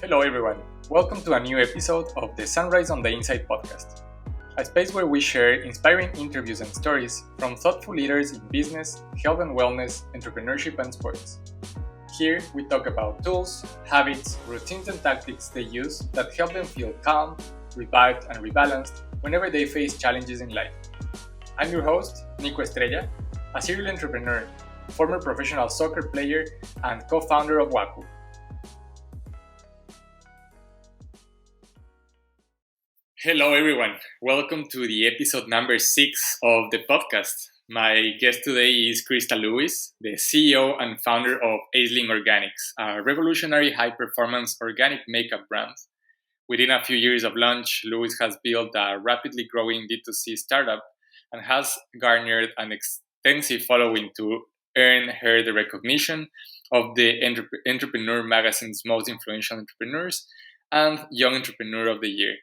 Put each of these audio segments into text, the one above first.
Hello everyone, welcome to a new episode of the Sunrise on the Inside podcast, a space where we share inspiring interviews and stories from thoughtful leaders in business, health and wellness, entrepreneurship and sports. Here we talk about tools, habits, routines and tactics they use that help them feel calm, revived and rebalanced whenever they face challenges in life. I'm your host, Nico Estrella, a serial entrepreneur, former professional soccer player and co-founder of Waku. Hello everyone, welcome to the episode number 6 of the podcast. My guest today is Krysta Lewis, the CEO and founder of Aisling Organics, a revolutionary high-performance organic makeup brand. Within a few years of launch, Lewis has built a rapidly growing D2C startup and has garnered an extensive following to earn her the recognition of the Entrepreneur Magazine's Most Influential Entrepreneurs and Young Entrepreneur of the Year.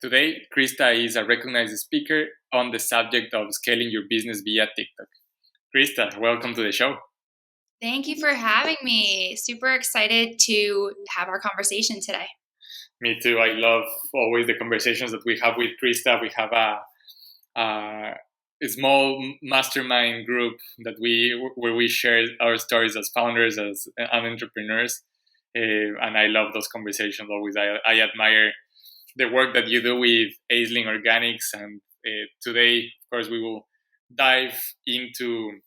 Today, Krysta is a recognized speaker on the subject of scaling your business via TikTok. Krysta, welcome to the show. Thank you for having me. Super excited to have our conversation today. Me too. I love always the conversations that we have with Krysta. We have a small mastermind group where we share our stories as founders, and entrepreneurs. And I love those conversations always. I admire the work that you do with Aisling Organics, and today, of course, we will dive into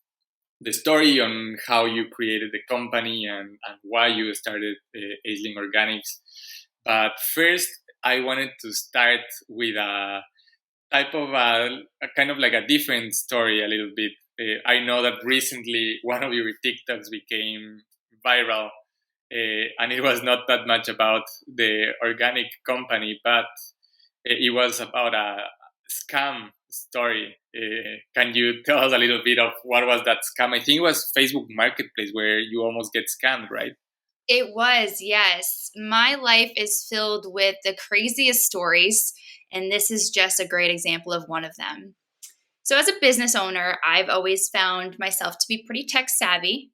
the story on how you created the company and why you started Aisling Organics. But first, I wanted to start with a type of a kind of like a different story a little bit. I know that recently one of your TikToks became viral. And it was not that much about the organic company, but it was about a scam story. Can you tell us a little bit of what was that scam? I think it was Facebook Marketplace where you almost get scammed, right? It was, yes. My life is filled with the craziest stories, and this is just a great example of one of them. So as a business owner, I've always found myself to be pretty tech savvy.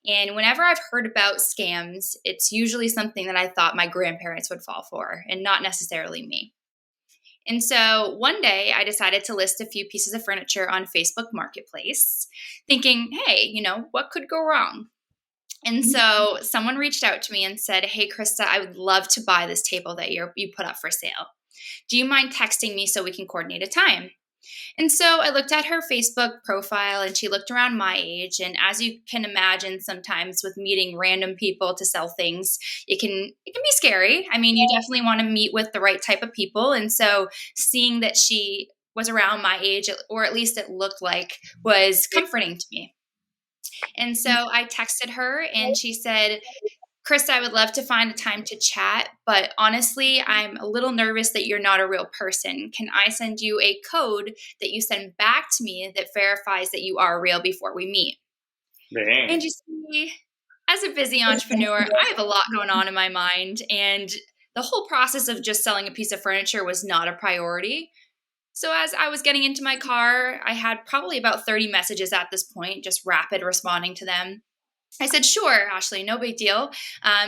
And whenever I've heard about scams, it's usually something that I thought my grandparents would fall for and not necessarily me. And so one day I decided to list a few pieces of furniture on Facebook Marketplace, thinking, hey, what could go wrong? And so someone reached out to me and said, hey, Krysta, I would love to buy this table that you put up for sale. Do you mind texting me so we can coordinate a time? And so I looked at her Facebook profile and she looked around my age. And as you can imagine, sometimes with meeting random people to sell things, it can be scary. I mean, you definitely want to meet with the right type of people. And so seeing that she was around my age, or at least it looked like, was comforting to me. And so I texted her and she said, Krysta, I would love to find a time to chat, but honestly, I'm a little nervous that you're not a real person. Can I send you a code that you send back to me that verifies that you are real before we meet? Dang. And you see, as a busy entrepreneur, I have a lot going on in my mind, and the whole process of just selling a piece of furniture was not a priority. So as I was getting into my car, I had probably about 30 messages at this point, just rapid responding to them. I said, sure, Ashley, no big deal.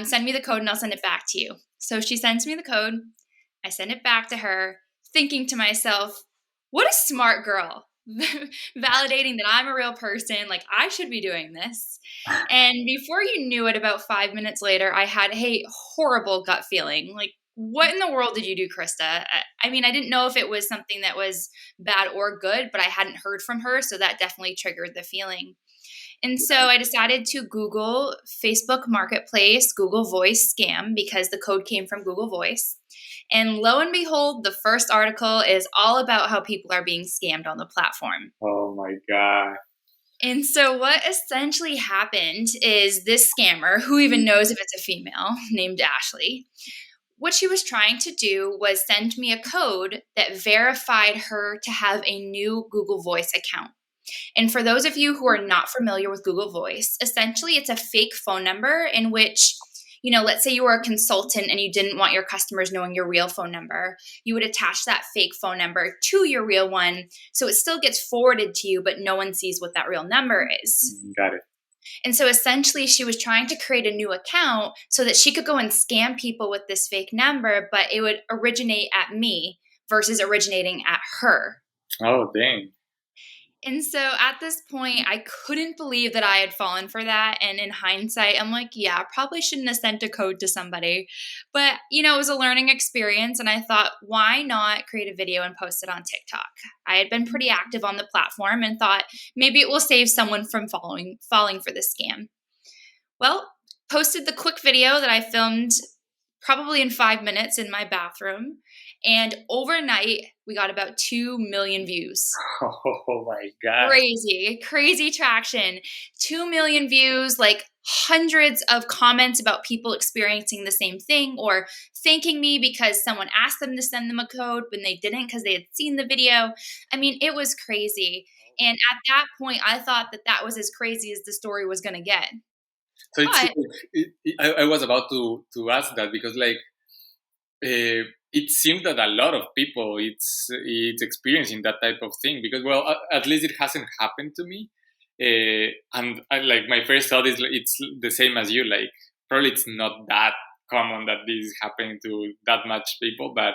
Send me the code and I'll send it back to you. So she sends me the code. I send it back to her, thinking to myself, what a smart girl, validating that I'm a real person, like I should be doing this. And before you knew it, about 5 minutes later, I had a horrible gut feeling. Like, what in the world did you do, Krysta? I mean, I didn't know if it was something that was bad or good, but I hadn't heard from her. So that definitely triggered the feeling. And so I decided to Google Facebook Marketplace, Google Voice scam, because the code came from Google Voice. And lo and behold, the first article is all about how people are being scammed on the platform. Oh my God. And so what essentially happened is this scammer, who even knows if it's a female, named Ashley, what she was trying to do was send me a code that verified her to have a new Google Voice account. And for those of you who are not familiar with Google Voice, essentially it's a fake phone number in which, let's say you were a consultant and you didn't want your customers knowing your real phone number, you would attach that fake phone number to your real one. So it still gets forwarded to you, but no one sees what that real number is. Got it. And so essentially, she was trying to create a new account so that she could go and scam people with this fake number, but it would originate at me versus originating at her. Oh, dang. And so at this point, I couldn't believe that I had fallen for that. And in hindsight, I'm like, yeah, I probably shouldn't have sent a code to somebody. But, it was a learning experience. And I thought, why not create a video and post it on TikTok? I had been pretty active on the platform and thought maybe it will save someone from falling for the scam. Well, posted the quick video that I filmed probably in 5 minutes in my bathroom. And overnight, we got about 2 million views. Oh my God. Crazy traction. 2 million views, like hundreds of comments about people experiencing the same thing or thanking me because someone asked them to send them a code when they didn't because they had seen the video. I mean, it was crazy. And at that point, I thought that was as crazy as the story was going to get. So I was about to ask that because it seems that a lot of people it's experiencing that type of thing because at least it hasn't happened to me, and my first thought is it's the same as you, like probably it's not that common that this is happening to that much people, but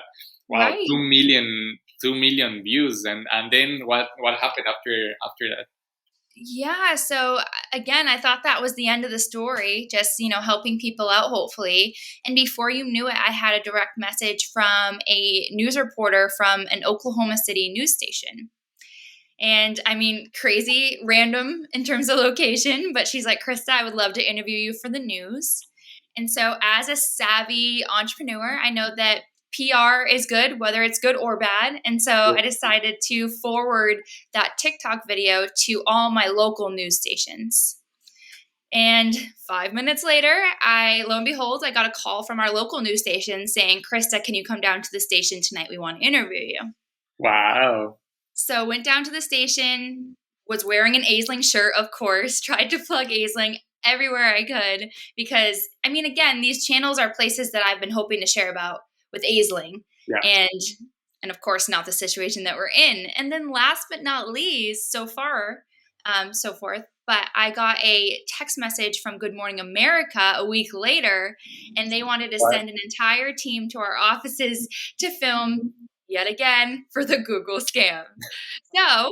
wow, Right. 2 million views, and then what happened after that? Yeah. So again, I thought that was the end of the story, just, helping people out, hopefully. And before you knew it, I had a direct message from a news reporter from an Oklahoma City news station. And I mean, crazy, random in terms of location, but she's like, Krysta, I would love to interview you for the news. And so as a savvy entrepreneur, I know that PR is good, whether it's good or bad. And so I decided to forward that TikTok video to all my local news stations. And 5 minutes later, lo and behold, I got a call from our local news station saying, Krysta, can you come down to the station tonight? We want to interview you. Wow. So went down to the station, was wearing an Aisling shirt, of course, tried to plug Aisling everywhere I could because, I mean, again, these channels are places that I've been hoping to share about with Aisling, and of course not the situation that we're in. And then last but not least, so forth. But I got a text message from Good Morning America a week later, and they wanted to send an entire team to our offices to film yet again for the Google scam. So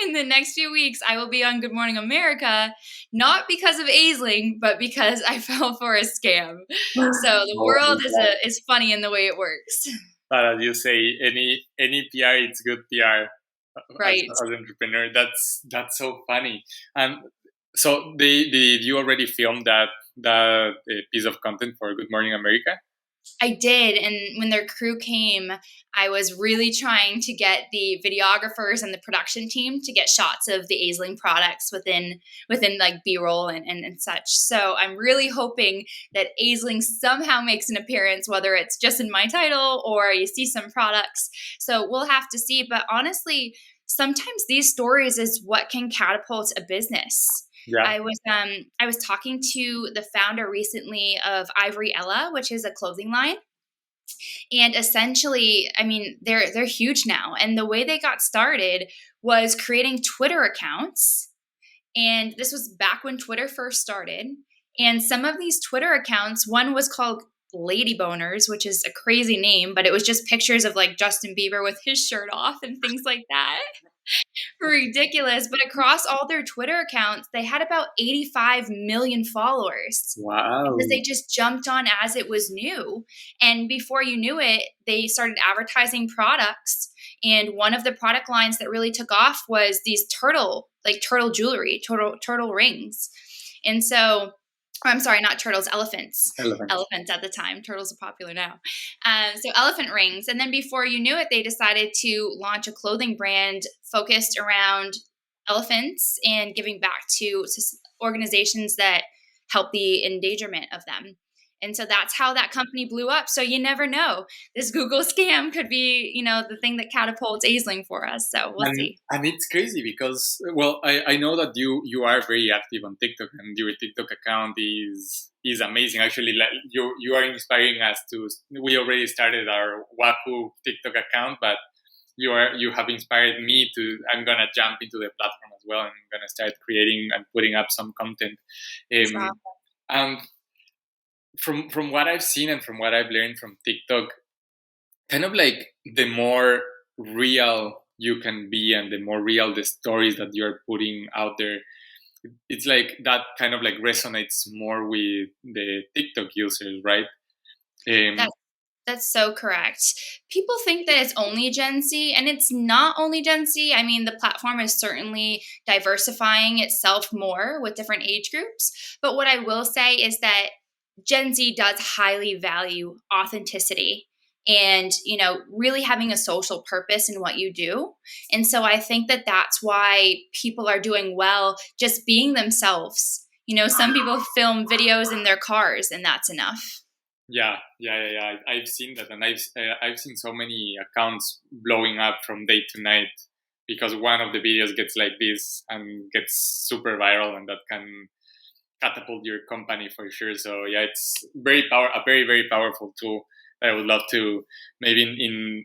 in the next few weeks, I will be on Good Morning America, not because of Aisling, but because I fell for a scam. So the world is funny in the way it works. But as you say, any PR, it's good PR. Right. As an entrepreneur, that's so funny. And so, did you already film that piece of content for Good Morning America? I did, and when their crew came, I was really trying to get the videographers and the production team to get shots of the Aisling products within like B-roll and such. So I'm really hoping that Aisling somehow makes an appearance, whether it's just in my title or you see some products. So we'll have to see. But honestly, sometimes these stories is what can catapult a business. Yeah. I was talking to the founder recently of Ivory Ella, which is a clothing line. And essentially, I mean, they're huge now. And the way they got started was creating Twitter accounts. And this was back when Twitter first started. And some of these Twitter accounts, one was called Lady Boners, which is a crazy name, but it was just pictures of like Justin Bieber with his shirt off and things like that. Ridiculous. But across all their Twitter accounts, they had about 85 million followers. Wow. Because they just jumped on as it was new. And before you knew it, they started advertising products. And one of the product lines that really took off was these turtle jewelry, turtle rings. And so, I'm sorry, not turtles, elephants. Elephants at the time. Turtles are popular now. So elephant rings. And then before you knew it, they decided to launch a clothing brand focused around elephants and giving back to organizations that help the endangerment of them. And so that's how that company blew up. So you never know. This Google scam could be, the thing that catapults Aisling for us. So we'll see. And it's crazy because, I know that you are very active on TikTok, and your TikTok account is amazing. Actually, you are inspiring us to. We already started our Waku TikTok account, but you have inspired me to. I'm gonna jump into the platform as well, and I'm gonna start creating and putting up some content. So, And from what I've seen and from what I've learned from TikTok, kind of like the more real you can be and the more real the stories that you're putting out there, it's like that kind of like resonates more with the TikTok users, right? Um, that's That's so correct. People think that it's only Gen Z, and it's not only Gen Z. I mean, the platform is certainly diversifying itself more with different age groups. But what I will say is that Gen Z does highly value authenticity and, really having a social purpose in what you do. And so I think that that's why people are doing well just being themselves. Some people film videos in their cars, and that's enough. yeah. I've seen that, and I've seen so many accounts blowing up from day to night because one of the videos gets like this and gets super viral, and that can catapult your company for sure. So yeah, it's a very very powerful tool that I would love to maybe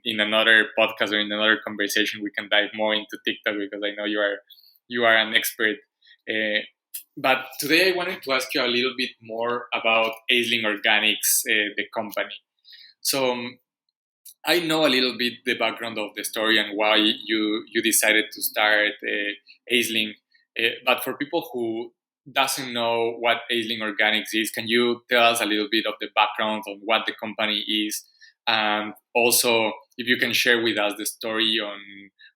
in another podcast or in another conversation we can dive more into TikTok, because I know you are an expert. Uh, but today I wanted to ask you a little bit more about Aisling Organics, the company. So I know a little bit the background of the story and why you decided to start Aisling. But for people who doesn't know what Aisling Organics is, can you tell us a little bit of the background on what the company is, and also if you can share with us the story on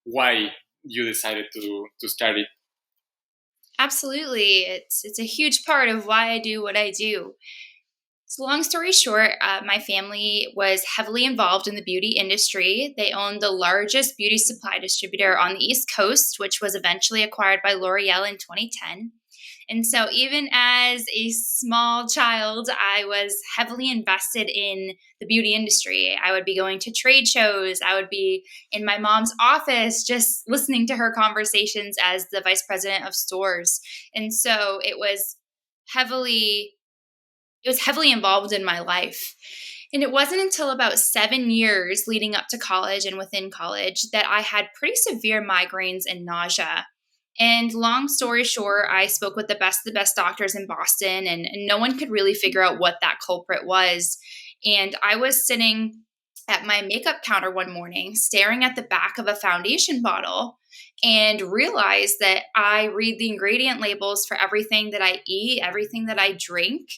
why you decided to start it? Absolutely. It's a huge part of why I do what I do. So, long story short, my family was heavily involved in the beauty industry. They owned the largest beauty supply distributor on the East Coast, which was eventually acquired by L'Oreal in 2010. And so, even as a small child, I was heavily invested in the beauty industry. I would be going to trade shows. I would be in my mom's office just listening to her conversations as the vice president of stores. And so, heavily it was heavily involved in my life. And it wasn't until about 7 years leading up to college and within college that I had pretty severe migraines and nausea. And long story short, I spoke with the best doctors in Boston, and no one could really figure out what that culprit was. And I was sitting at my makeup counter one morning, staring at the back of a foundation bottle, and realized that I read the ingredient labels for everything that I eat, everything that I drink.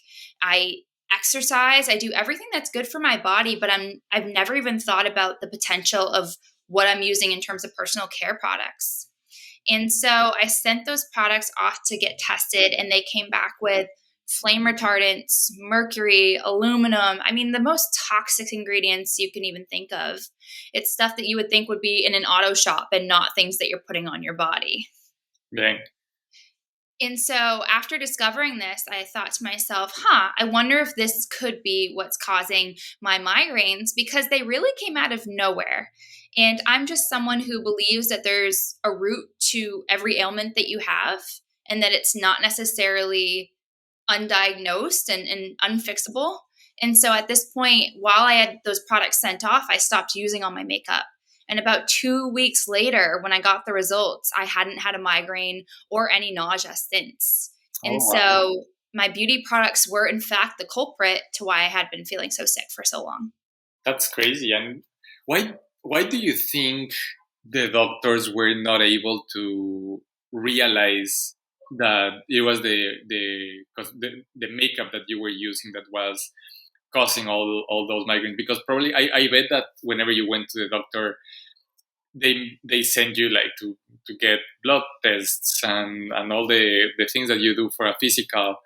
I exercise, I do everything that's good for my body, but I've never even thought about the potential of what I'm using in terms of personal care products. And so I sent those products off to get tested, and they came back with flame retardants, mercury, aluminum. I mean, the most toxic ingredients you can even think of. It's stuff that you would think would be in an auto shop and not things that you're putting on your body. Dang. And so after discovering this, I thought to myself, I wonder if this could be what's causing my migraines, because they really came out of nowhere. And I'm just someone who believes that there's a root to every ailment that you have, and that it's not necessarily undiagnosed and unfixable. And so at this point, while I had those products sent off, I stopped using all my makeup. And about 2 weeks later, when I got the results, I hadn't had a migraine or any nausea since. Oh, And wow. so my beauty products were, in fact, the culprit to why I had been feeling so sick for so long. That's crazy. And why do you think the doctors were not able to realize that it was the makeup that you were using that was causing all those migraines? Because probably I bet that whenever you went to the doctor, they send you like to get blood tests and all the things that you do for a physical.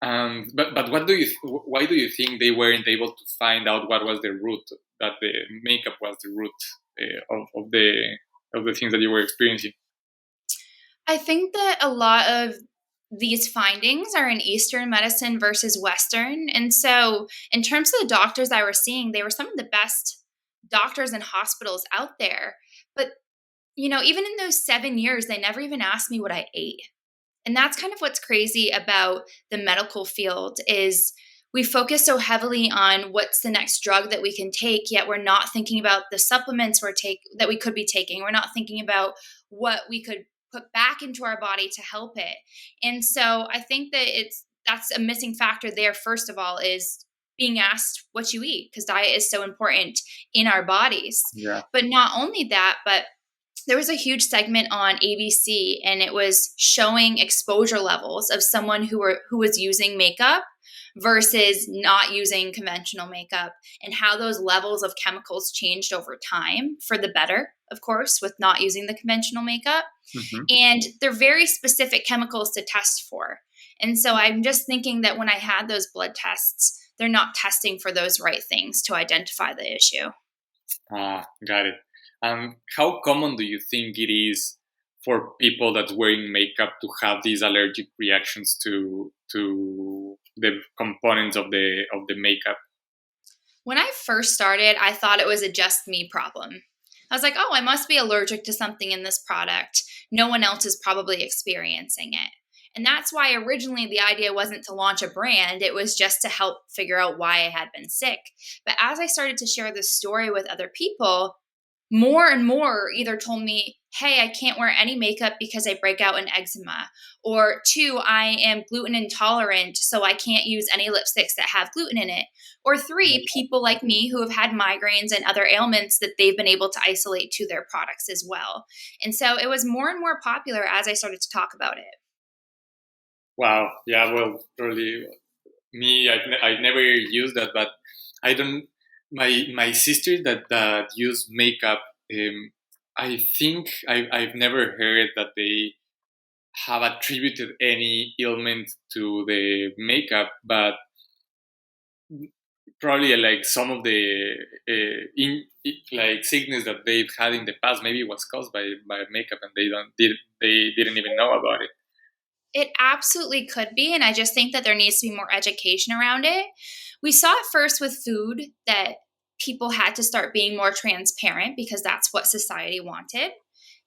Um, but why do you think they weren't able to find out what was the root, that the makeup was the root of the things that you were experiencing? I think that a lot of these findings are in Eastern medicine versus Western. And so, in terms of the doctors I was seeing, they were some of the best doctors and hospitals out there. But, even in those 7 years, they never even asked me what I ate. And that's kind of what's crazy about the medical field is we focus so heavily on what's the next drug that we can take, yet we're not thinking about the supplements that we could be taking. We're not thinking about what we could put back into our body to help it. And so I think that that's a missing factor there. First of all, is being asked what you eat, because diet is so important in our bodies. Yeah. But not only that, but there was a huge segment on ABC, and it was showing exposure levels of someone who was using makeup versus not using conventional makeup, and how those levels of chemicals changed over time for the better, of course, with not using the conventional makeup. Mm-hmm. And they're very specific chemicals to test for. And so I'm just thinking that when I had those blood tests, they're not testing for those right things to identify the issue. Got it. How common do you think it is for people that's wearing makeup to have these allergic reactions to the components of the makeup? When I first started, I thought it was a just me problem. I was like, oh, I must be allergic to something in this product. No one else is probably experiencing it. And that's why originally the idea wasn't to launch a brand. It was just to help figure out why I had been sick. But as I started to share this story with other people, more and more either told me, hey, I can't wear any makeup because I break out in eczema. Or 2, I am gluten intolerant, so I can't use any lipsticks that have gluten in it. Or 3, people like me who have had migraines and other ailments that they've been able to isolate to their products as well. And so it was more and more popular as I started to talk about it. Wow. Yeah. Well, probably me. I've never used that, but I don't. My sisters that use makeup. I think I've never heard that they have attributed any ailment to the makeup, but probably like some of the like sickness that they've had in the past maybe was caused by makeup, and they didn't even know about it. It absolutely could be, and I just think that there needs to be more education around it. We saw it first with food, that people had to start being more transparent because that's what society wanted.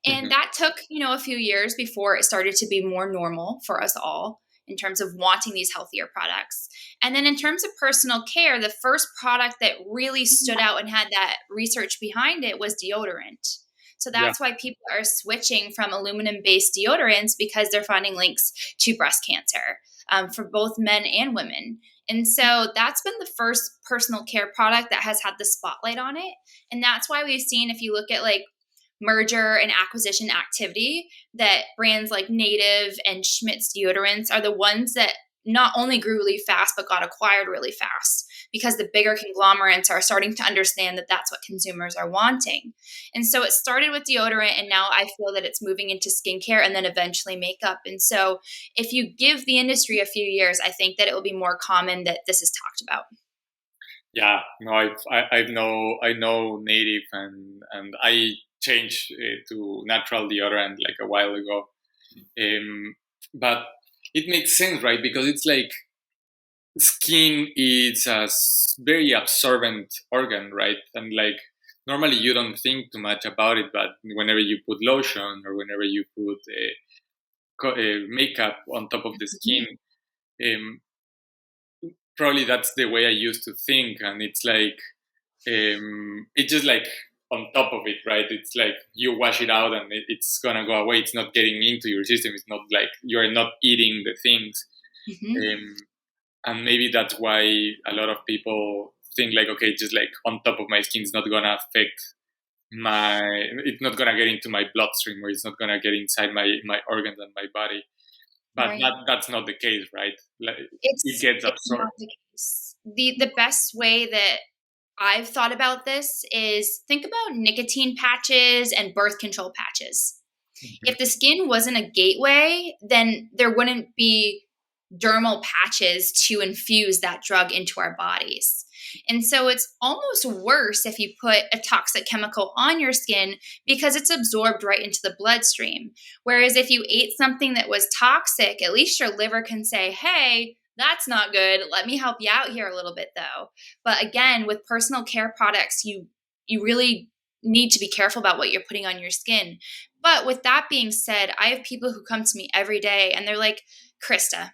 And Mm-hmm. that took, a few years before it started to be more normal for us all in terms of wanting these healthier products. And then in terms of personal care, the first product that really stood out and had that research behind it was deodorant. So Yeah. that's why people are switching from aluminum-based deodorants, because they're finding links to breast cancer for both men and women. And so that's been the first personal care product that has had the spotlight on it. And that's why we've seen, if you look at like merger and acquisition activity, that brands like Native and Schmidt's deodorants are the ones that not only grew really fast, but got acquired really fast, because the bigger conglomerates are starting to understand that that's what consumers are wanting. And so it started with deodorant, and now I feel that it's moving into skincare and then eventually makeup. And so if you give the industry a few years, I think that it will be more common that this is talked about. Yeah, no, I know Native, and I changed to natural deodorant like a while ago. But it makes sense, right? Because it's like skin is a very absorbent organ, right? And like normally you don't think too much about it, but whenever you put lotion or whenever you put makeup on top of the skin, um, probably that's the way I used to think, and it's like it's just like on top of it, right? It's like you wash it out and it's gonna go away. It's not getting into your system. It's not like you're not eating the things, Mm-hmm. and maybe that's why a lot of people think like, okay, just like on top of my skin, it's not gonna affect it's not gonna get into my bloodstream, or it's not gonna get inside my organs and my body. But Right. that's not the case, right? Like, it gets It's absorbed. not the case. The best way that I've thought about this is think about nicotine patches and birth control patches. Mhm. If the skin wasn't a gateway, then there wouldn't be dermal patches to infuse that drug into our bodies. And so it's almost worse if you put a toxic chemical on your skin, because it's absorbed right into the bloodstream. Whereas if you ate something that was toxic, at least your liver can say, hey, that's not good. Let me help you out here a little bit though. But again, with personal care products, you really need to be careful about what you're putting on your skin. But with that being said, I have people who come to me every day and they're like, Krysta,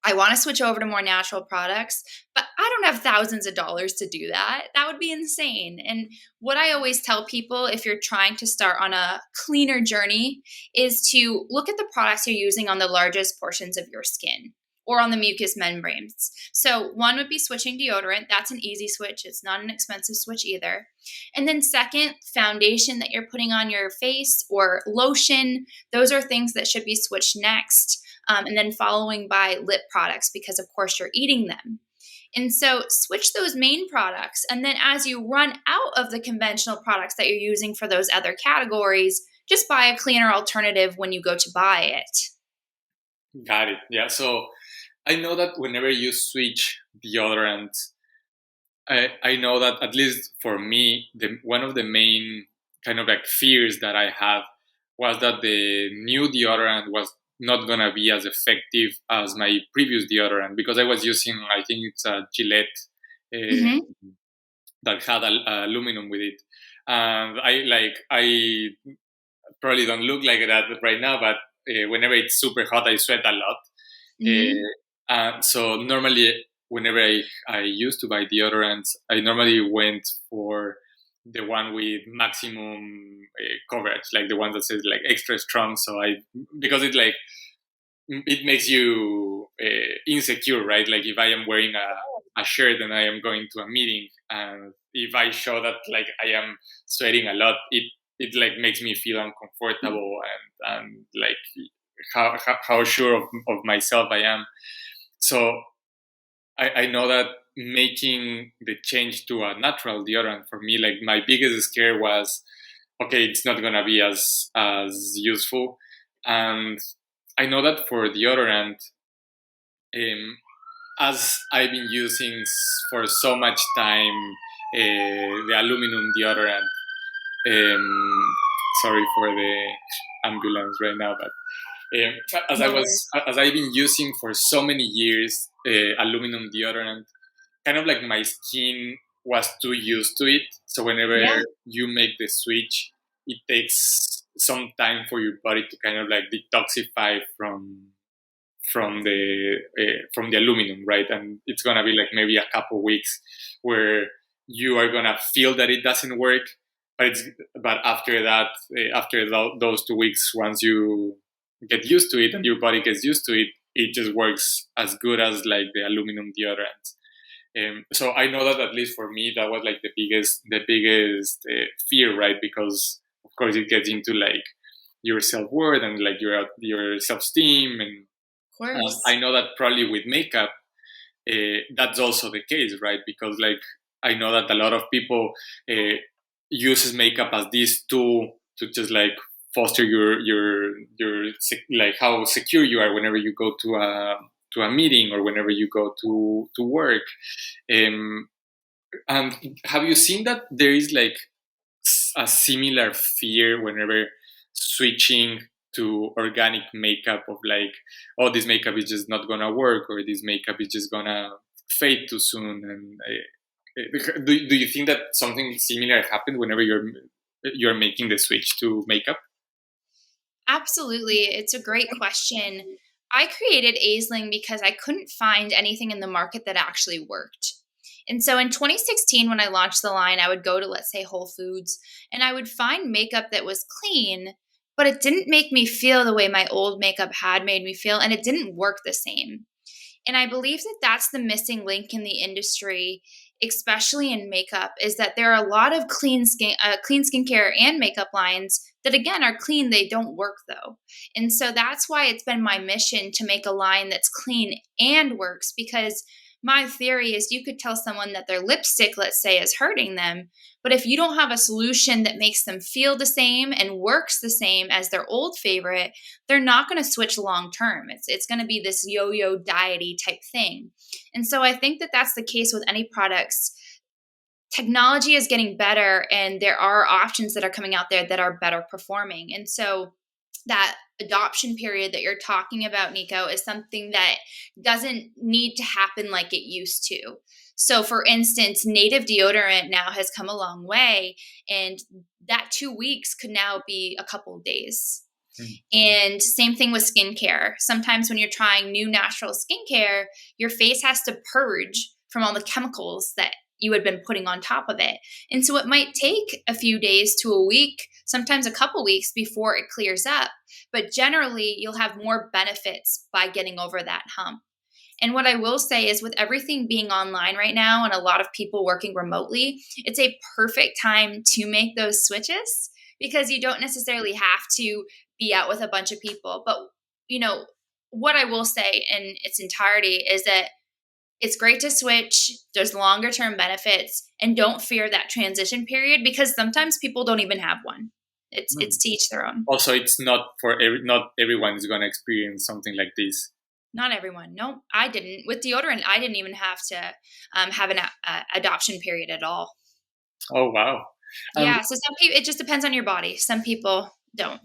I want to switch over to more natural products, but I don't have thousands of dollars to do that. That would be insane. And what I always tell people if you're trying to start on a cleaner journey is to look at the products you're using on the largest portions of your skin or on the mucous membranes. So, one would be switching deodorant. That's an easy switch. It's not an expensive switch either. And then, second, foundation that you're putting on your face or lotion. Those are things that should be switched next. And then following by lip products because, of course, you're eating them. And so switch those main products. And then as you run out of the conventional products that you're using for those other categories, just buy a cleaner alternative when you go to buy it. Got it. Yeah. So I know that whenever you switch deodorant, I know that at least for me, one of the main kind of like fears that I had was that the new deodorant was not gonna be as effective as my previous deodorant because I was using, I think it's a Gillette uh, that had aluminum with it, and I probably don't look like that right now, but whenever it's super hot, I sweat a lot. So normally, whenever I used to buy deodorants, I normally went for the one with maximum coverage, like the one that says like extra strong. So because it makes you insecure, right? Like if I am wearing a shirt and I am going to a meeting, and if I show that like I am sweating a lot, it like makes me feel uncomfortable and like how sure of myself I am. So I know that making the change to a natural deodorant for me, like my biggest scare was, okay, it's not gonna be as useful. And I know that for deodorant, as I've been using for so much time the aluminum deodorant. Sorry for the ambulance right now, but as I've been using for so many years aluminum deodorant, kind of like my skin was too used to it. So whenever you make the switch, it takes some time for your body to kind of like detoxify from the aluminum, right? And it's gonna be like maybe a couple weeks where you are gonna feel that it doesn't work, but after that, those 2 weeks, once you get used to it and your body gets used to it, it just works as good as like the aluminum deodorant. So I know that at least for me, that was like the biggest fear, right? Because of course it gets into like your self worth and like your self esteem, and I know that probably with makeup, that's also the case, right? Because like I know that a lot of people uses makeup as this tool to just like foster your like how secure you are whenever you go to a meeting or whenever you go to work. And have you seen that there is like a similar fear whenever switching to organic makeup of like, oh, this makeup is just not gonna work, or this makeup is just gonna fade too soon? And do you think that something similar happened whenever you're making the switch to makeup? Absolutely. It's a great question. I created Aisling because I couldn't find anything in the market that actually worked. And so in 2016, when I launched the line, I would go to, let's say, Whole Foods, and I would find makeup that was clean, but it didn't make me feel the way my old makeup had made me feel, and it didn't work the same. And I believe that that's the missing link in the industry, especially in makeup, is that there are a lot of clean skincare and makeup lines that again are clean. They don't work though. And so that's why it's been my mission to make a line that's clean and works, because my theory is you could tell someone that their lipstick, let's say, is hurting them, but if you don't have a solution that makes them feel the same and works the same as their old favorite, they're not going to switch long term. It's going to be this yo-yo diety type thing. And so I think that that's the case with any products. Technology is getting better, and there are options that are coming out there that are better performing. And so that adoption period that you're talking about, Nico, is something that doesn't need to happen like it used to. So, for instance, native deodorant now has come a long way, and that 2 weeks could now be a couple of days. And same thing with skincare. Sometimes when you're trying new natural skincare, your face has to purge from all the chemicals that you had been putting on top of it. And so it might take a few days to a week, sometimes a couple weeks before it clears up. But generally, you'll have more benefits by getting over that hump. And what I will say is, with everything being online right now and a lot of people working remotely, it's a perfect time to make those switches because you don't necessarily have to be out with a bunch of people. But, what I will say in its entirety is that it's great to switch. There's longer term benefits, and don't fear that transition period because sometimes people don't even have one. It's to each their own. Also, it's not not everyone is going to experience something like this. Not everyone. No, I didn't. With deodorant, I didn't even have to have an adoption period at all. Oh, wow. Yeah, so some people, it just depends on your body. Some people don't.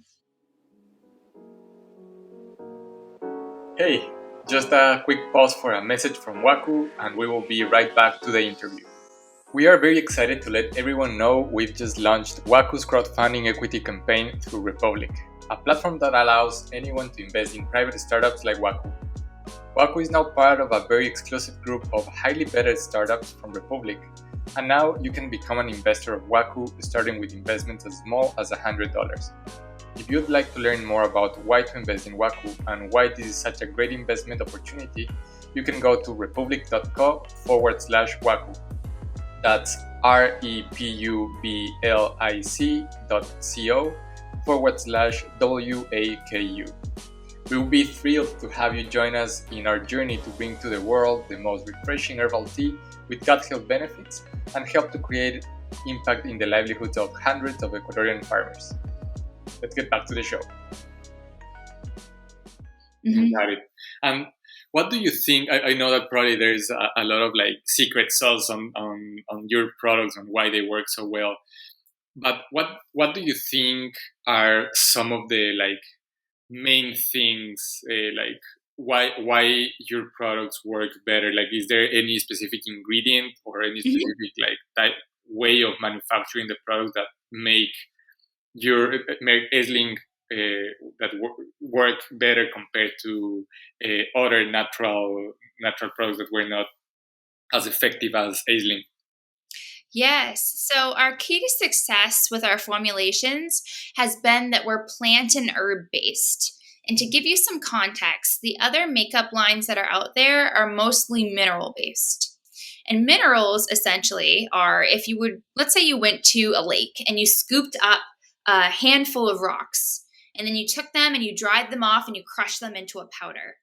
Hey, just a quick pause for a message from Waku, and we will be right back to the interview. We are very excited to let everyone know we've just launched Waku's crowdfunding equity campaign through Republic, a platform that allows anyone to invest in private startups like Waku. Waku is now part of a very exclusive group of highly vetted startups from Republic, and now you can become an investor of Waku starting with investments as small as $100. If you'd like to learn more about why to invest in Waku and why this is such a great investment opportunity, you can go to republic.co/Waku. That's republic.co/WAKU. We will be thrilled to have you join us in our journey to bring to the world the most refreshing herbal tea with gut health benefits and help to create impact in the livelihoods of hundreds of Ecuadorian farmers. Let's get back to the show. Got it. And what do you think? I know that probably there's a lot of like secret sauce on your products and why they work so well. But what do you think are some of the like main things like why your products work better? Like, is there any specific ingredient or any specific like type way of manufacturing the product that make Esling that work better compared to other natural products that were not as effective as Esling? Yes. So our key to success with our formulations has been that we're plant and herb based. And to give you some context, the other makeup lines that are out there are mostly mineral based. And minerals essentially are, if you would, let's say you went to a lake and you scooped up a handful of rocks, and then you took them and you dried them off and you crushed them into a powder.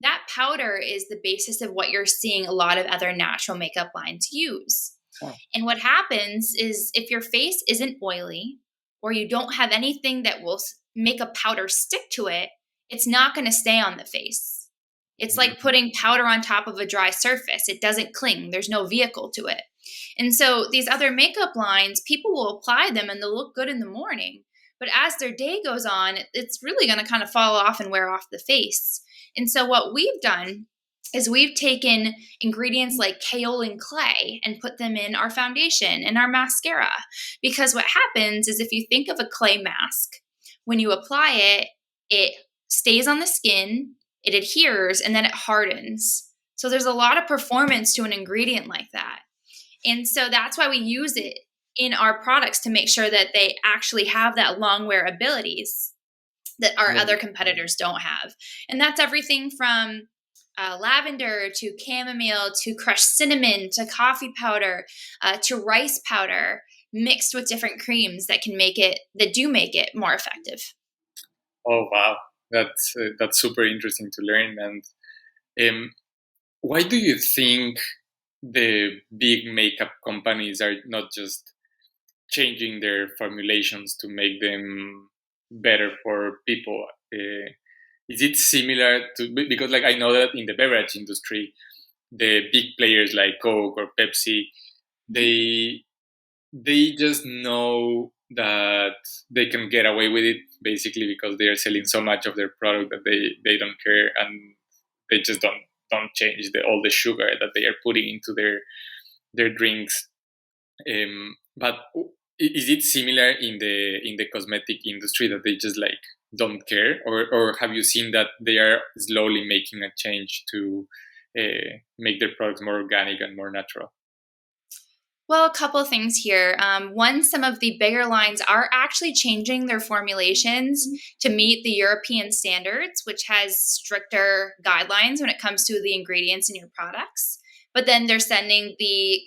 That powder is the basis of what you're seeing a lot of other natural makeup lines use. Oh. And what happens is if your face isn't oily or you don't have anything that will make a powder stick to it, it's not going to stay on the face. It's like putting powder on top of a dry surface. It doesn't cling. There's no vehicle to it. And so these other makeup lines, people will apply them and they'll look good in the morning. But as their day goes on, it's really going to kind of fall off and wear off the face. And so what we've done is we've taken ingredients like kaolin clay and put them in our foundation and our mascara. Because what happens is if you think of a clay mask, when you apply it, it stays on the skin, it adheres, and then it hardens. So there's a lot of performance to an ingredient like that. And so that's why we use it in our products to make sure that they actually have that long wear abilities that our other competitors don't have. And that's everything from lavender to chamomile to crushed cinnamon to coffee powder to rice powder mixed with different creams that do make it more effective. Oh wow, that's super interesting to learn. And why do you think the big makeup companies are not just changing their formulations to make them better for people? Is it similar to, because like I know that in the beverage industry, the big players like Coke or Pepsi, they just know that they can get away with it basically because they are selling so much of their product that they don't care, and they just don't change all the sugar that they are putting into their drinks. But is it similar in the cosmetic industry that they just like don't care, or have you seen that they are slowly making a change to make their products more organic and more natural? Well, a couple things here. One, some of the bigger lines are actually changing their formulations to meet the European standards, which has stricter guidelines when it comes to the ingredients in your products. But then they're sending the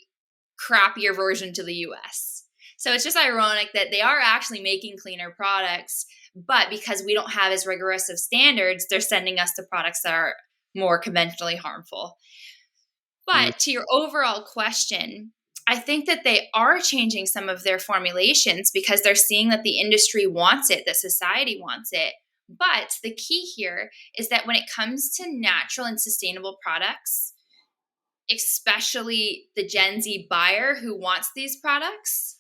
crappier version to the US. So it's just ironic that they are actually making cleaner products, but because we don't have as rigorous of standards, they're sending us the products that are more conventionally harmful. Mm, But to your overall question, I think that they are changing some of their formulations because they're seeing that the industry wants it, that society wants it. But the key here is that when it comes to natural and sustainable products, especially the Gen Z buyer who wants these products,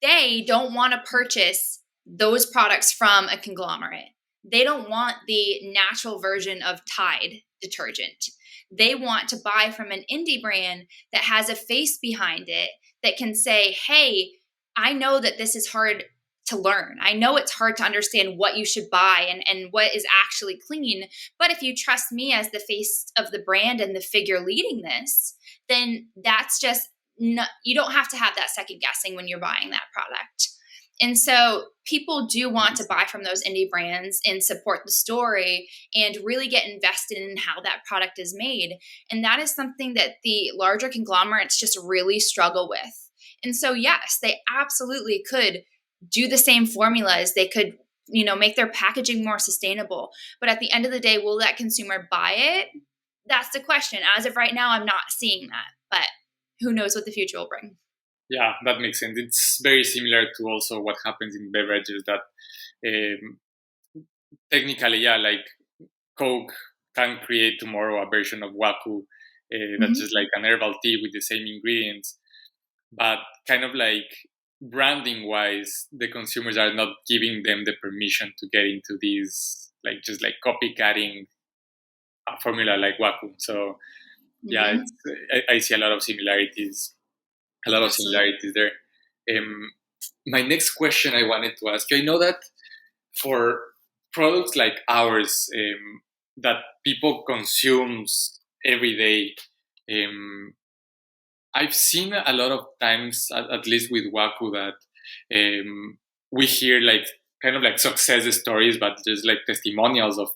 they don't want to purchase those products from a conglomerate. They don't want the natural version of Tide detergent. They want to buy from an indie brand that has a face behind it that can say, hey, I know that this is hard to learn. I know it's hard to understand what you should buy and what is actually clean. But if you trust me as the face of the brand and the figure leading this, then that's just no, you don't have to have that second guessing when you're buying that product. And so people do want to buy from those indie brands and support the story and really get invested in how that product is made. And that is something that the larger conglomerates just really struggle with. And so, yes, they absolutely could do the same formulas. They could, make their packaging more sustainable. But at the end of the day, will that consumer buy it? That's the question. As of right now, I'm not seeing that. But who knows what the future will bring. yeah, that makes sense. It's very similar to also what happens in beverages that um, technically, yeah, like Coke can create tomorrow a version of Waku that's Mm-hmm. just like an herbal tea with the same ingredients, but kind of like branding wise, the consumers are not giving them the permission to get into these like just like copycatting a formula like Waku. So yeah, Mm-hmm. I see a lot of Absolutely. similarities there. Um, my next question I wanted to ask you, I know that for products like ours that people consumes every day, um, I've seen a lot of times, at least with Waku, that we hear like kind of like success stories, but just like testimonials of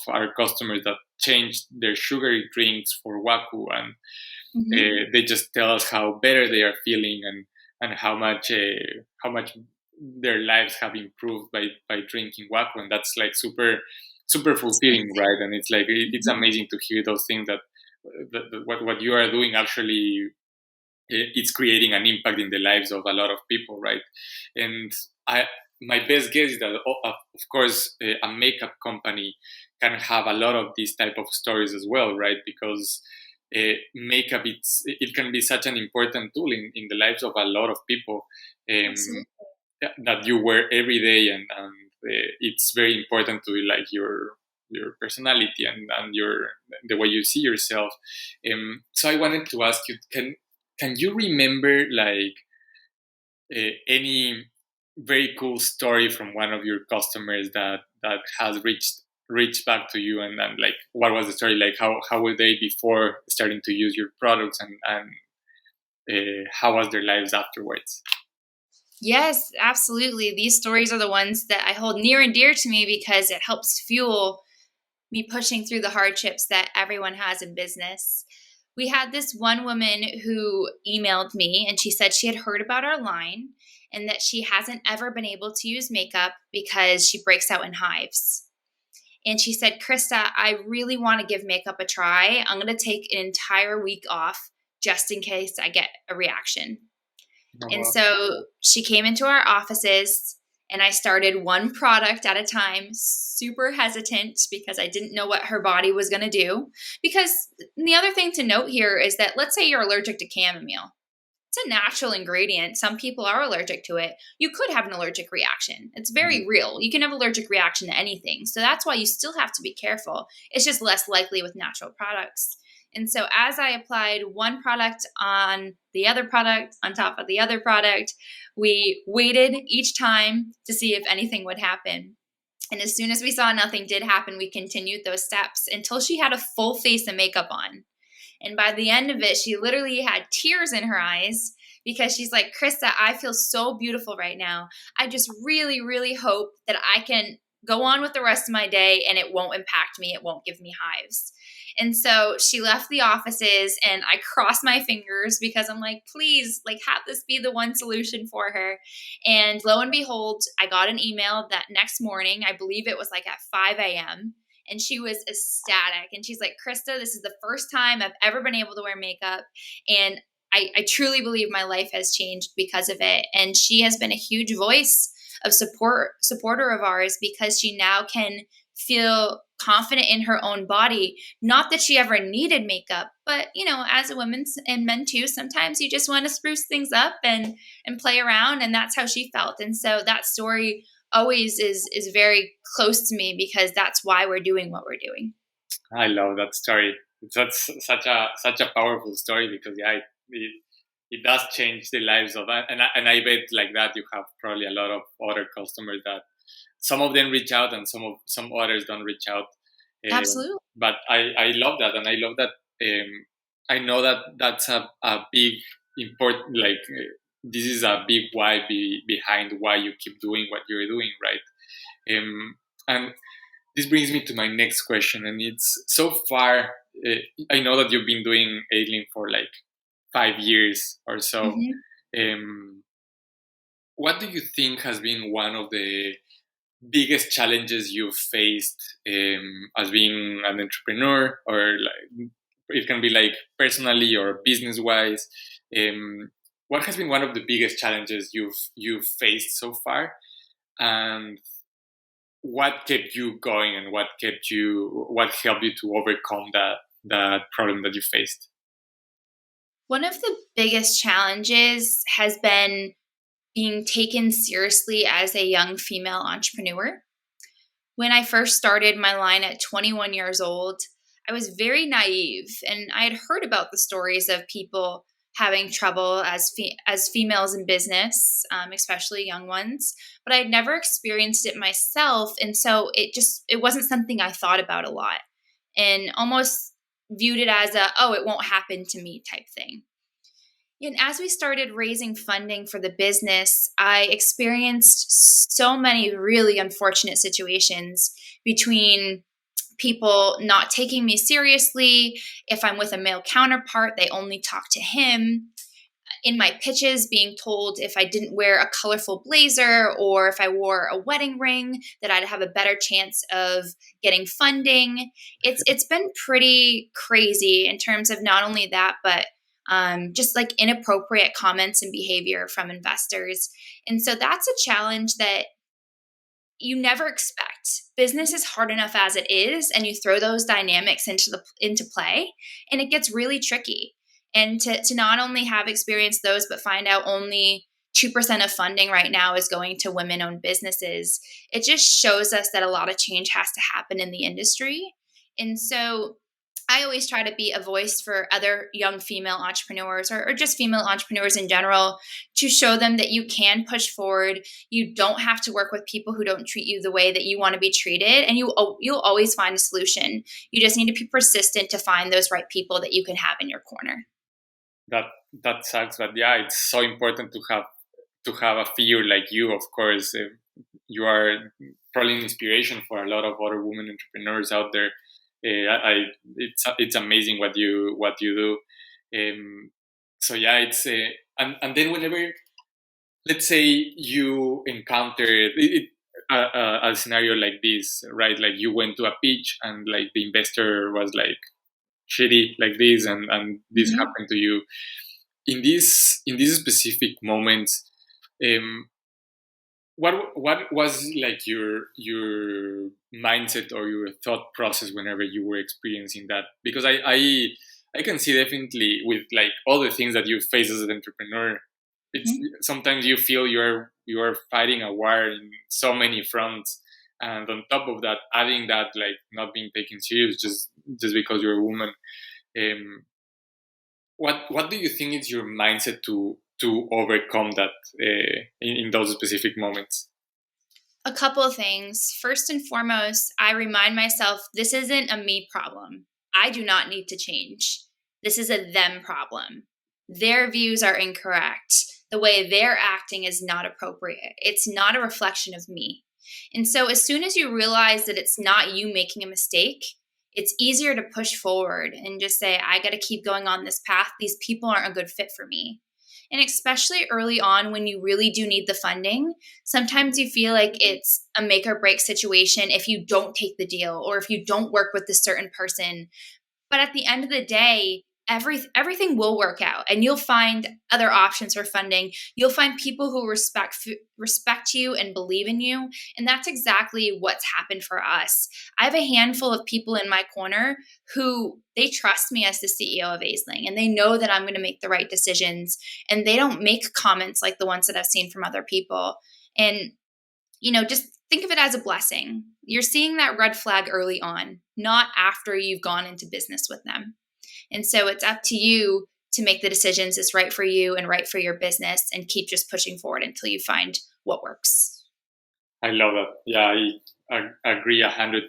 our customers that changed their sugary drinks for Waku, and Mm-hmm. they just tell us how better they are feeling and how much their lives have improved by drinking Waku, and that's like super fulfilling, right? And it's like it's Mm-hmm. amazing to hear those things that what you are doing actually it's creating an impact in the lives of a lot of people, right? And I my best guess is that of course a makeup company can have a lot of these type of stories as well, right? Because makeup it can be such an important tool in the lives of a lot of people um, Absolutely. that you wear every day, and it's very important to like your personality and your the way you see yourself. So I wanted to ask you, can you remember like any very cool story from one of your customers that has reached back to you, and like what was the story like, how were they before starting to use your products, and how was their lives afterwards? Yes, absolutely. These stories are the ones that I hold near and dear to me because it helps fuel me pushing through the hardships that everyone has in business. We had this one woman who emailed me and she said she had heard about our line and that she hasn't ever been able to use makeup because she breaks out in hives. And she said, Krysta, I really want to give makeup a try. I'm going to take an entire week off just in case I get a reaction. Oh, And wow. so she came into our offices and I started one product at a time, super hesitant because I didn't know what her body was going to do. Because the other thing to note here is that let's say you're allergic to chamomile. It's a natural ingredient. Some people are allergic to it. You could have an allergic reaction. It's Mhm. very real. You can have allergic reaction to anything. So that's why you still have to be careful. It's just less likely with natural products. And so as I applied one product on the other product on top of the other product, we waited each time to see if anything would happen. And as soon as we saw nothing did happen, we continued those steps until she had a full face of makeup on. And by the end of it, she literally had tears in her eyes because she's like, Krysta, I feel so beautiful right now. I just really, really hope that I can go on with the rest of my day and it won't impact me. It won't give me hives. And so she left the offices and I crossed my fingers because I'm like, please, like, have this be the one solution for her. And lo and behold, I got an email that next morning, I believe it was like at 5 a.m. And she was ecstatic. And she's like, Krysta, this is the first time I've ever been able to wear makeup. And I truly believe my life has changed because of it. And she has been a huge voice of supporter of ours because she now can feel confident in her own body. Not that she ever needed makeup, but you know, as a woman and men too, sometimes you just want to spruce things up and play around, and that's how she felt. And so that story always is very close to me because that's why we're doing what we're doing. I love that story. That's such a powerful story because it does change the lives of, and I bet like that you have probably a lot of other customers that some of them reach out and some others don't reach out. Absolutely. But I love that, and I love that. I know that that's a big important, like this is a big why behind why you keep doing what you're doing, right? And this brings me to my next question, and it's so far. I know that you've been doing Aileen for like 5 years or so. What do you think has been one of the biggest challenges you've faced as being an entrepreneur, or like it can be like personally or business wise? What has been one of the biggest challenges you've faced so far, and what kept you going, and what helped you to overcome that problem that you faced? One of the biggest challenges has been being taken seriously as a young female entrepreneur. When I first started my line at 21 years old, I was very naive, and I had heard about the stories of people having trouble as females in business, especially young ones, but I had never experienced it myself, and so it wasn't something I thought about a lot, and almost viewed it as it won't happen to me type thing. And as we started raising funding for the business, I experienced so many really unfortunate situations between people not taking me seriously. If I'm with a male counterpart, they only talk to him. In my pitches, being told if I didn't wear a colorful blazer or if I wore a wedding ring, that I'd have a better chance of getting funding. It's been pretty crazy in terms of not only that, but just like inappropriate comments and behavior from investors. And so that's a challenge that you never expect. Business is hard enough as it is, and you throw those dynamics into play, and it gets really tricky. And to not only have experienced those, but find out only 2% of funding right now is going to women-owned businesses, it just shows us that a lot of change has to happen in the industry. And so I always try to be a voice for other young female entrepreneurs or just female entrepreneurs in general, to show them that you can push forward. You don't have to work with people who don't treat you the way that you want to be treated, and you'll always find a solution. You just need to be persistent to find those right people that you can have in your corner. That sucks, but yeah, it's so important to have a figure like you. Of course, you are probably an inspiration for a lot of other women entrepreneurs out there. It's amazing what you do. So yeah, it's and then whenever, let's say you encountered a scenario like this, right? Like you went to a pitch and like the investor was like shitty like this, and this happened to you. In these specific moments, what was like your mindset or your thought process whenever you were experiencing that? Because I can see definitely with like all the things that you face as an entrepreneur, it's sometimes you feel you're fighting a war in so many fronts, and on top of that, adding that like not being taken serious just because you're a woman. What do you think is your mindset to overcome that in those specific moments? A couple of things. First and foremost, I remind myself this isn't a me problem. I do not need to change. This is a them problem. Their views are incorrect. The way they're acting is not appropriate. It's not a reflection of me. And so, as soon as you realize that it's not you making a mistake, it's easier to push forward and just say, I got to keep going on this path. These people aren't a good fit for me. And especially early on when you really do need the funding, sometimes you feel like it's a make or break situation if you don't take the deal or if you don't work with this certain person. But at the end of the day, everything will work out, and you'll find other options for funding. You'll find people who respect you and believe in you, and that's exactly what's happened for us. I have a handful of people in my corner who they trust me as the CEO of Aisling, and they know that I'm going to make the right decisions, and they don't make comments like the ones that I've seen from other people. And just think of it as a blessing. You're seeing that red flag early on, not after you've gone into business with them. And so it's up to you to make the decisions that's right for you and right for your business, and keep just pushing forward until you find what works. I love that. Yeah, I agree 100%.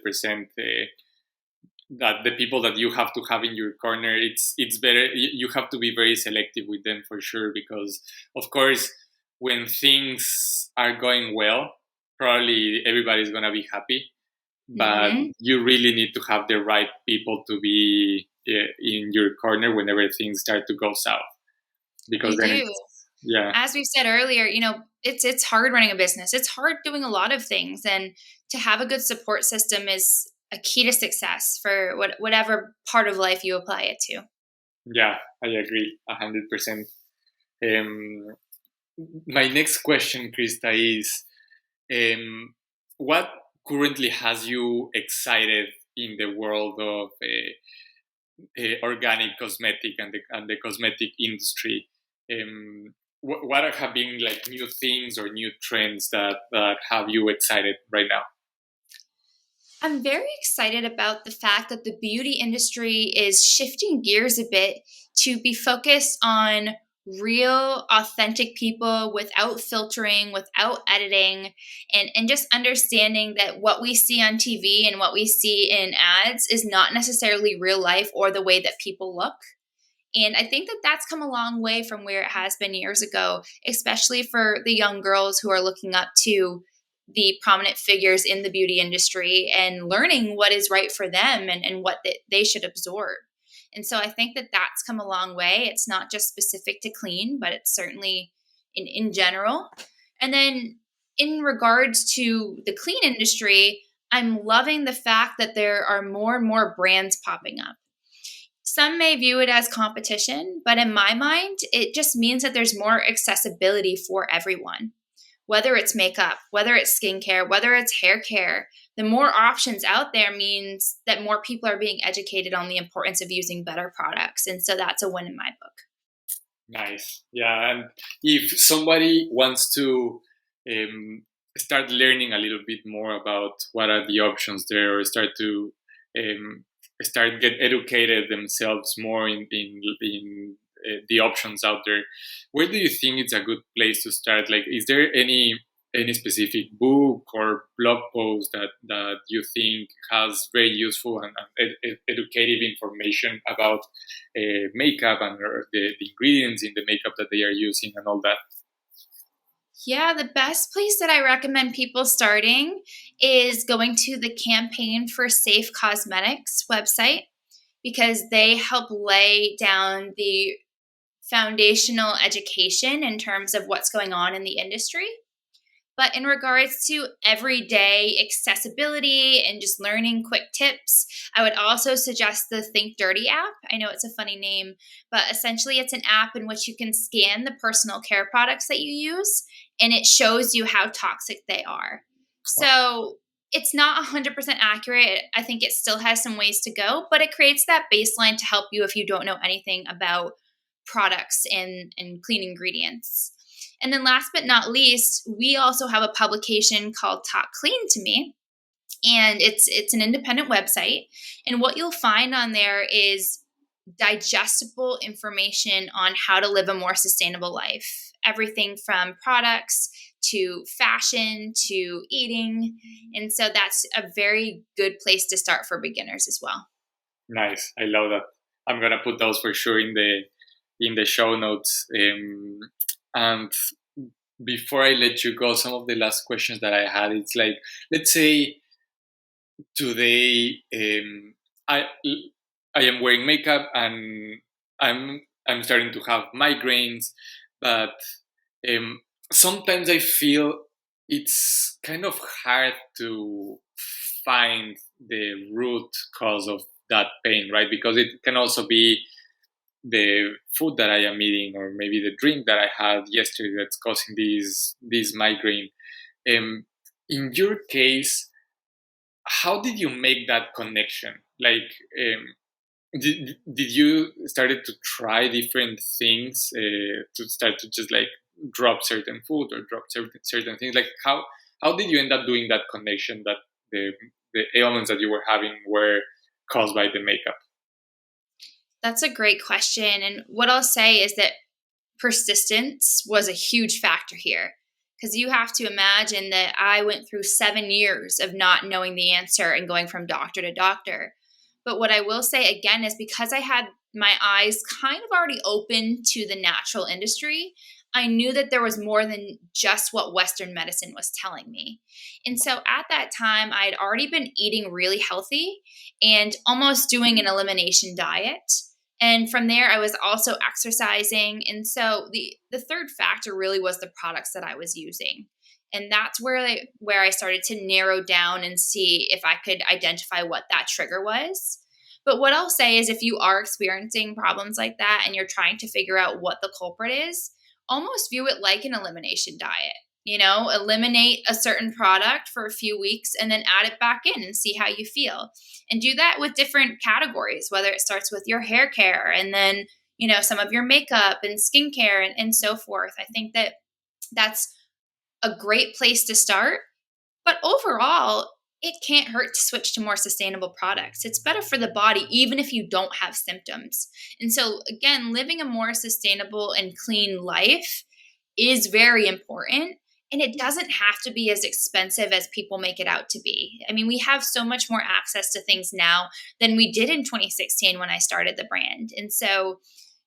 That the people that you have to have in your corner, it's better. You have to be very selective with them for sure, because of course, when things are going well, probably everybody's gonna be happy. But you really need to have the right people to be in your corner whenever things start to go south, because then as we said earlier, it's hard running a business. It's hard doing a lot of things, and to have a good support system is a key to success for whatever part of life you apply it to. Yeah, I agree 100%. My next question, Krysta, is what currently has you excited in the world of organic cosmetic and the cosmetic industry? What have been like new things or new trends that have you excited right now? I'm very excited about the fact that the beauty industry is shifting gears a bit to be focused on real, authentic people without filtering, without editing, and just understanding that what we see on TV and what we see in ads is not necessarily real life or the way that people look. And I think that that's come a long way from where it has been years ago, especially for the young girls who are looking up to the prominent figures in the beauty industry and learning what is right for them and what they should absorb. And so I think that that's come a long way. It's not just specific to clean, but it's certainly in general. And then in regards to the clean industry, I'm loving the fact that there are more and more brands popping up. Some may view it as competition, but in my mind, it just means that there's more accessibility for everyone. Whether it's makeup, whether it's skincare, whether it's hair care, the more options out there means that more people are being educated on the importance of using better products. And so that's a win in my book. Nice. Yeah. And if somebody wants to start learning a little bit more about what are the options there, or start to get educated themselves more in the options out there, where do you think it's a good place to start? Like, is there any specific book or blog post that you think has very useful and educative information about makeup and the ingredients in the makeup that they are using and all that? Yeah, the best place that I recommend people starting is going to the Campaign for Safe Cosmetics website, because they help lay down the foundational education in terms of what's going on in the industry. But in regards to everyday accessibility and just learning quick tips, I would also suggest the Think Dirty app. I know it's a funny name, but essentially it's an app in which you can scan the personal care products that you use, and it shows you how toxic they are. So it's not 100% accurate. I think it still has some ways to go, but it creates that baseline to help you if you don't know anything about products and clean ingredients. And then last but not least, we also have a publication called Talk Clean to Me, and it's an independent website. And what you'll find on there is digestible information on how to live a more sustainable life. everything from products to fashion to eating. And so that's a very good place to start for beginners as well. Nice. I love that. I'm gonna put those for sure in the show notes. And before I let you go, some of the last questions that I had, it's like, let's say today I am wearing makeup and I'm starting to have migraines, but sometimes I feel it's kind of hard to find the root cause of that pain, right? Because it can also be the food that I am eating, or maybe the drink that I had yesterday that's causing this migraine. In your case, how did you make that connection? Like, did you started to try different things to start to just like drop certain food or drop certain things? Like, how did you end up doing that connection that the ailments that you were having were caused by the makeup? That's a great question. And what I'll say is that persistence was a huge factor here. Because you have to imagine that I went through 7 years of not knowing the answer and going from doctor to doctor. But what I will say again is because I had my eyes kind of already open to the natural industry, I knew that there was more than just what Western medicine was telling me. And so at that time, I had already been eating really healthy and almost doing an elimination diet. And from there, I was also exercising. And so the third factor really was the products that I was using. And that's where I started to narrow down and see if I could identify what that trigger was. But what I'll say is if you are experiencing problems like that and you're trying to figure out what the culprit is, almost view it like an elimination diet. Eliminate a certain product for a few weeks and then add it back in and see how you feel. And do that with different categories, whether it starts with your hair care and then, some of your makeup and skincare and so forth. I think that that's a great place to start. But overall, it can't hurt to switch to more sustainable products. It's better for the body, even if you don't have symptoms. And so, again, living a more sustainable and clean life is very important. And it doesn't have to be as expensive as people make it out to be. I mean, we have so much more access to things now than we did in 2016 when I started the brand. And so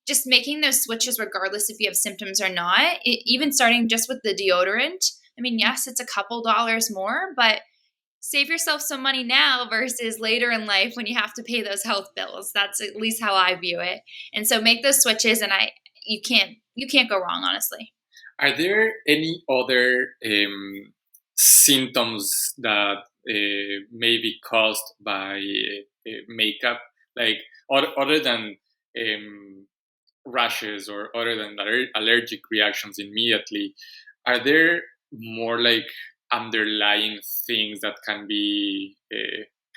just making those switches, regardless if you have symptoms or not, even starting just with the deodorant. I mean, yes, it's a couple dollars more, but save yourself some money now versus later in life when you have to pay those health bills. That's at least how I view it. And so make those switches, and you can't go wrong, honestly. Are there any other symptoms that may be caused by makeup, like other than rashes or other than allergic reactions immediately? Are there more like underlying things that can be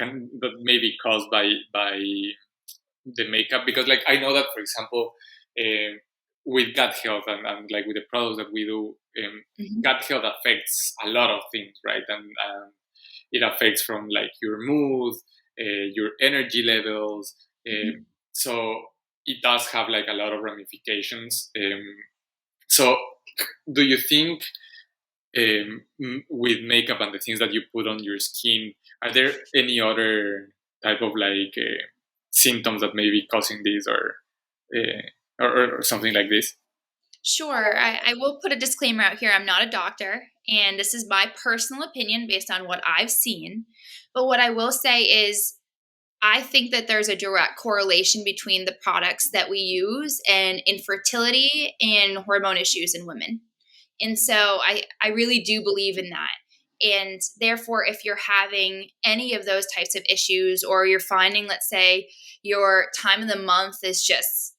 that may be caused by the makeup? Because like I know that, for example, with gut health and like with the products that we do, gut health affects a lot of things, right? And it affects from like your mood, your energy levels. So it does have like a lot of ramifications. So do you think with makeup and the things that you put on your skin, are there any other type of like symptoms that may be causing this or something like this? Sure. I will put a disclaimer out here. I'm not a doctor, and this is my personal opinion based on what I've seen. But what I will say is I think that there's a direct correlation between the products that we use and infertility and hormone issues in women. And so I really do believe in that. And therefore, if you're having any of those types of issues, or you're finding, let's say, your time of the month is just,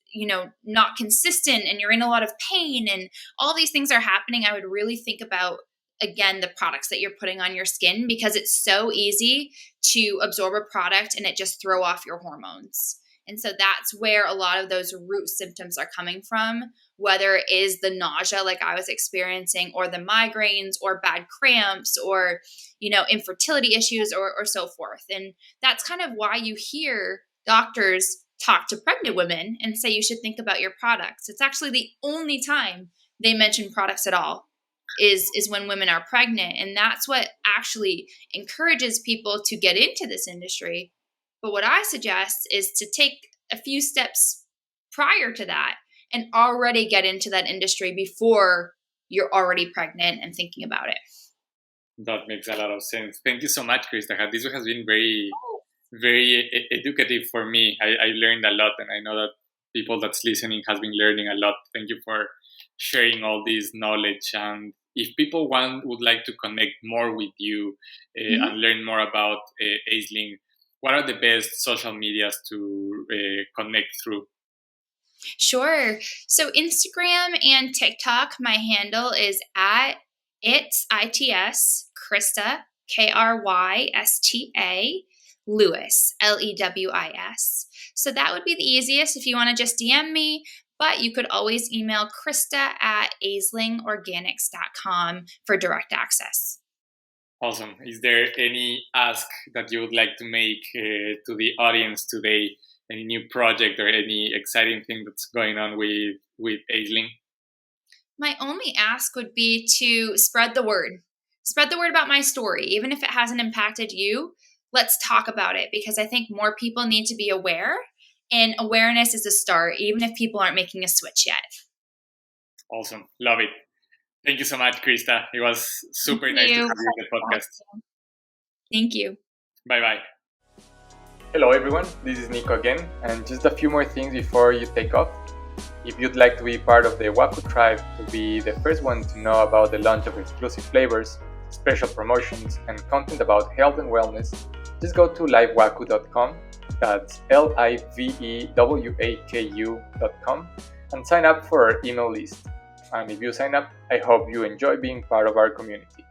not consistent and you're in a lot of pain and all these things are happening, I would really think about, again, the products that you're putting on your skin, because it's so easy to absorb a product and it just throw off your hormones. And so that's where a lot of those root symptoms are coming from, whether it is the nausea like I was experiencing, or the migraines, or bad cramps, or, infertility issues, or so forth. And that's kind of why you hear doctors talk to pregnant women and say you should think about your products. It's actually the only time they mention products at all is when women are pregnant. And that's what actually encourages people to get into this industry. But what I suggest is to take a few steps prior to that and already get into that industry before you're already pregnant and thinking about it. That makes a lot of sense. Thank you so much, Krysta. This has been very, very educative for me. I learned a lot, and I know that people that's listening has been learning a lot. Thank you for sharing all this knowledge. And if people would like to connect more with you and learn more about Aisling, what are the best social medias to connect through? Sure. So Instagram and TikTok, my handle is at its Krysta, Krysta Lewis, Lewis. So that would be the easiest if you want to just DM me, but you could always email Krysta at aislingorganics.com for direct access. Awesome. Is there any ask that you would like to make to the audience today? Any new project or any exciting thing that's going on with Aisling? My only ask would be to spread the word. Spread the word about my story. Even if it hasn't impacted you, let's talk about it, because I think more people need to be aware, and awareness is a start, even if people aren't making a switch yet. Awesome. Love it. Thank you so much, Krysta. It was super nice to have you on the podcast. Thank you. Bye-bye. Hello, everyone. This is Nico again, and just a few more things before you take off. If you'd like to be part of the Waku tribe to be the first one to know about the launch of exclusive flavors, special promotions, and content about health and wellness, just go to livewaku.com, that's livewaku.com, and sign up for our email list. And if you sign up, I hope you enjoy being part of our community.